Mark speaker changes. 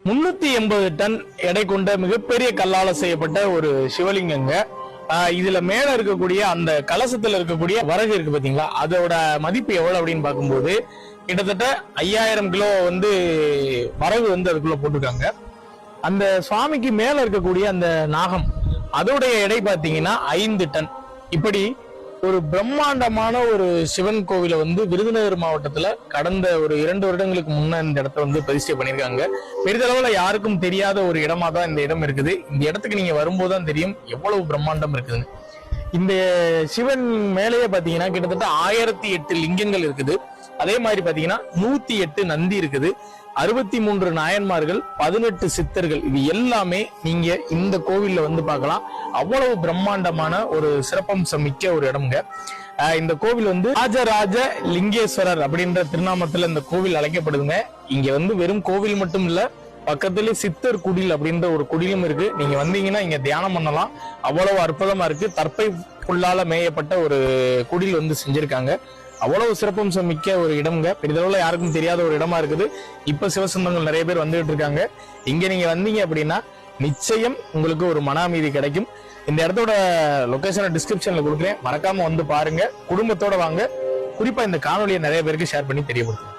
Speaker 1: 380 ton எடை கொண்ட மிகப்பெரிய கல்லால செய்யப்பட்ட ஒரு சிவலிங்கங்க. இதுல மேல இருக்கக்கூடிய அந்த கலசத்துல இருக்கக்கூடிய வரகு இருக்கு பாத்தீங்களா, அதோட மதிப்பு எவ்வளவு அப்படின்னு பார்க்கும்போது கிட்டத்தட்ட 5000 கிலோ வரகு அதுக்குள்ள போட்டிருக்காங்க. அந்த சுவாமிக்கு மேல இருக்கக்கூடிய அந்த நாகம் அதோடைய எடை பாத்தீங்கன்னா 5 டன். இப்படி ஒரு பிரம்மாண்டமான ஒரு சிவன் கோவிலை விருதுநகர் மாவட்டத்துல கடந்த ஒரு 2 வருடங்களுக்கு முன்ன இந்த இடத்த பிரதிஷ்டை பண்ணிருக்காங்க. பெரிதளவுல யாருக்கும் தெரியாத ஒரு இடமா தான் இந்த இடம் இருக்குது. இந்த இடத்துக்கு நீங்க வரும்போதுதான் தெரியும் எவ்வளவு பிரம்மாண்டம் இருக்குதுன்னு. இந்த சிவன் மேலேயே பாத்தீங்கன்னா கிட்டத்தட்ட 1008 லிங்கங்கள் இருக்குது. அதே மாதிரி பாத்தீங்கன்னா 108 நந்தி இருக்குது, 63 நாயன்மார்கள், 18 சித்தர்கள். இது எல்லாமே நீங்க இந்த கோவில்ல பார்க்கலாம். அவ்வளவு பிரம்மாண்டமான ஒரு சிறப்பம்சம் மிக்க ஒரு இடம்ங்க. இந்த கோவில் ராஜராஜ லிங்கேஸ்வரர் அப்படின்ற திருநாமத்துல இந்த கோவில் அழைக்கப்படுதுங்க. இங்க வெறும் கோவில் மட்டும் இல்ல, பக்கத்துல சித்தர் குடில் அப்படின்ற ஒரு குடிலும் இருக்கு. நீங்க வந்தீங்கன்னா இங்க தியானம் பண்ணலாம். அவ்வளவு அற்புதமா இருக்கு. தற்பை புல்லால மேயப்பட்ட ஒரு குடில் செஞ்சிருக்காங்க. அவ்வளவு சிறப்பம்சம் மிக்க ஒரு இடம்ங்க. பெரிதளவுல யாருக்கும் தெரியாத ஒரு இடமா இருக்குது. இப்ப சிவசந்தங்கள் நிறைய பேர் வந்துகிட்டு இருக்காங்க. இங்க நீங்க வந்தீங்க அப்படின்னா நிச்சயம் உங்களுக்கு ஒரு மன அமைதி கிடைக்கும். இந்த இடத்தோட லொகேஷனை டிஸ்கிரிப்ஷன்ல கொடுக்குறேன், மறக்காம பாருங்க. குடும்பத்தோட வாங்க. குறிப்பா இந்த காணொலியை நிறைய பேருக்கு ஷேர் பண்ணி தெரியப்படுத்துங்க.